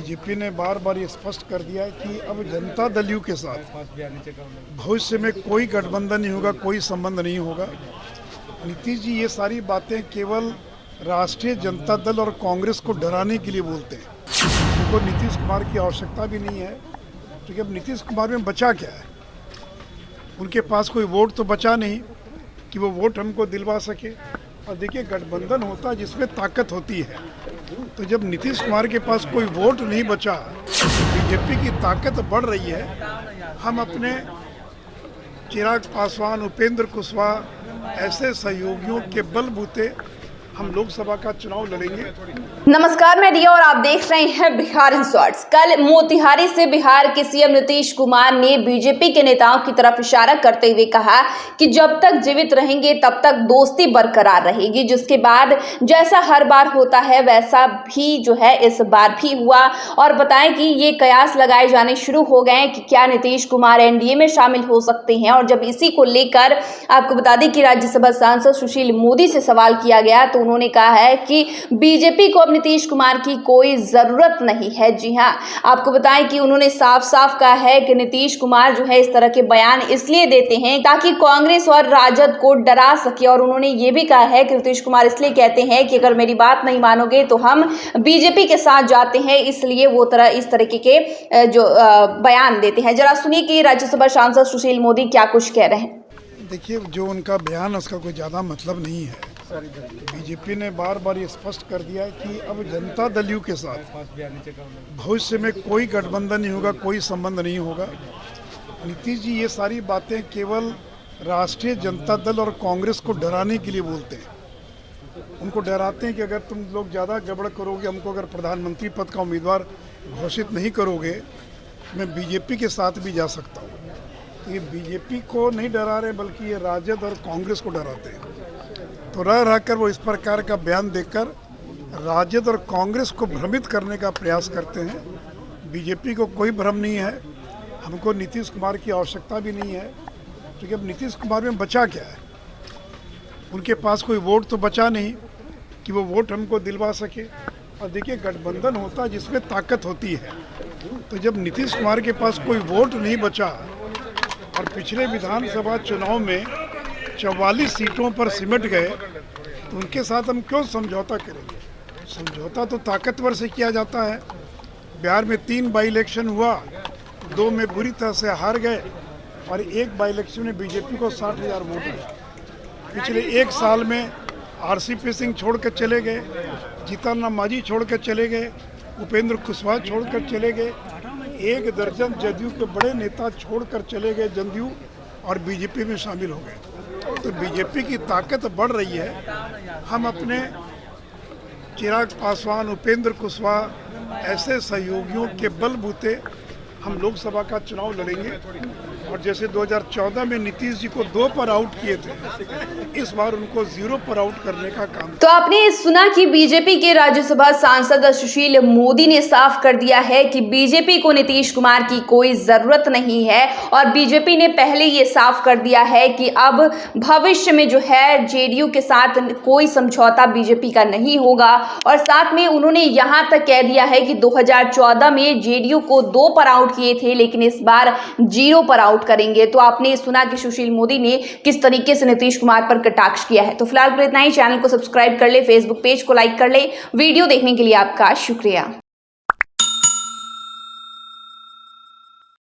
BJP ने बार बार ये स्पष्ट कर दिया है कि अब जनता दल यू के साथ भविष्य में कोई गठबंधन नहीं होगा, कोई संबंध नहीं होगा। नीतीश जी ये सारी बातें केवल राष्ट्रीय जनता दल और कांग्रेस को डराने के लिए बोलते हैं। उनको नीतीश कुमार की आवश्यकता भी नहीं है, क्योंकि अब नीतीश कुमार में बचा क्या है? उनके पास कोई वोट तो बचा नहीं कि वो वोट हमको दिलवा सके। और देखिए, गठबंधन होता है जिसमें ताकत होती है। तो जब नीतीश कुमार के पास कोई वोट नहीं बचा, बीजेपी की ताकत बढ़ रही है। हम अपने चिराग पासवान, उपेंद्र कुशवाहा ऐसे सहयोगियों के बलबूते हम लोकसभा का चुनाव लड़ेंगे। नमस्कार, मैं रिया और आप देख रहे हैं बिहार इन शॉर्ट्स। कल मोतिहारी से बिहार के सीएम नीतीश कुमार ने बीजेपी के नेताओं की तरफ इशारा करते हुए कहा कि जब तक जीवित रहेंगे तब तक दोस्ती बरकरार रहेगी, जिसके बाद जैसा हर बार होता है वैसा भी जो है इस बार भी हुआ। और बताएं कि ये कयास लगाए जाने शुरू हो गए हैं कि क्या नीतीश कुमार एनडीए में शामिल हो सकते हैं। और जब इसी को लेकर आपको बता दें कि राज्यसभा सांसद सुशील मोदी से सवाल किया गया तो उन्होंने कहा है कि बीजेपी को अब नीतीश कुमार की कोई जरूरत नहीं है। जी हां, आपको बताएं कि उन्होंने साफ साफ कहा है कि नीतीश कुमार जो है इस तरह के बयान इसलिए देते हैं ताकि कांग्रेस और राजद को डरा सके। और उन्होंने ये भी कहा है कि नीतीश कुमार इसलिए कहते हैं कि अगर मेरी बात नहीं मानोगे तो हम बीजेपी के साथ जाते हैं, इसलिए वो इस तरीके के जो बयान देते हैं। जरा सुनिए कि राज्यसभा सांसद सुशील मोदी क्या कुछ कह रहे हैं। देखिए, जो उनका बयान उसका कोई ज़्यादा मतलब नहीं है। बीजेपी ने बार बार ये स्पष्ट कर दिया है कि अब जनता दल यू के साथ भविष्य में कोई गठबंधन नहीं होगा, कोई संबंध नहीं होगा। नीतीश जी ये सारी बातें केवल राष्ट्रीय जनता दल और कांग्रेस को डराने के लिए बोलते हैं। उनको डराते हैं कि अगर तुम लोग ज़्यादा गड़बड़ करोगे, हमको अगर प्रधानमंत्री पद का उम्मीदवार घोषित नहीं करोगे, मैं बीजेपी के साथ भी जा सकता हूँ। तो ये बीजेपी को नहीं डरा रहे, बल्कि ये राजद और कांग्रेस को डराते हैं। तो रह कर वो इस प्रकार का बयान देकर राजद और कांग्रेस को भ्रमित करने का प्रयास करते हैं। बीजेपी को कोई भ्रम नहीं है, हमको नीतीश कुमार की आवश्यकता भी नहीं है, क्योंकि अब नीतीश कुमार में बचा क्या है? उनके पास कोई वोट तो बचा नहीं कि वो वोट हमको दिलवा सके। और देखिए, गठबंधन होता है जिसमें ताकत होती है। तो जब नीतीश कुमार के पास कोई वोट नहीं बचा और पिछले विधानसभा चुनाव में 44 सीटों पर सिमट गए, तो उनके साथ हम क्यों समझौता करेंगे? समझौता तो ताकतवर से किया जाता है। बिहार में 3 बाई इलेक्शन हुआ, 2 में बुरी तरह से हार गए और 1 बाई इलेक्शन में बीजेपी को 60,000 वोट आए। पिछले 1 साल में आरसीपी सिंह छोड़कर चले गए, जीतन राम मांझी छोड़कर चले गए, उपेंद्र कुशवाहा छोड़कर चले गए, 1 दर्जन जदयू के बड़े नेता छोड़कर चले गए जदयू और बीजेपी में शामिल हो गए। तो बीजेपी की ताकत बढ़ रही है। हम अपने चिराग पासवान, उपेंद्र कुशवाहा ऐसे सहयोगियों के बलबूते हम लोकसभा का चुनाव लड़ेंगे। और जैसे 2014 में नीतीश जी को 2 पर आउट किए थे, इस बार उनको 0 पर आउट करने का काम। तो आपने सुना कि बीजेपी के राज्यसभा सांसद सुशील मोदी ने साफ कर दिया है कि बीजेपी को नीतीश कुमार की कोई जरूरत नहीं है। और बीजेपी ने पहले ये साफ कर दिया है कि अब भविष्य में जो है जेडीयू के साथ कोई समझौता बीजेपी का नहीं होगा। और साथ में उन्होंने यहां तक कह दिया है कि 2014 में जेडीयू को 2 पर आउट किए थे, लेकिन इस बार 0 पर आउट करेंगे। तो आपने सुना कि सुशील मोदी ने किस तरीके से नीतीश कुमार पर कटाक्ष किया है। तो फिलहाल इतना ही। चैनल को सब्सक्राइब कर ले, फेसबुक पेज को लाइक कर ले। वीडियो देखने के लिए आपका शुक्रिया।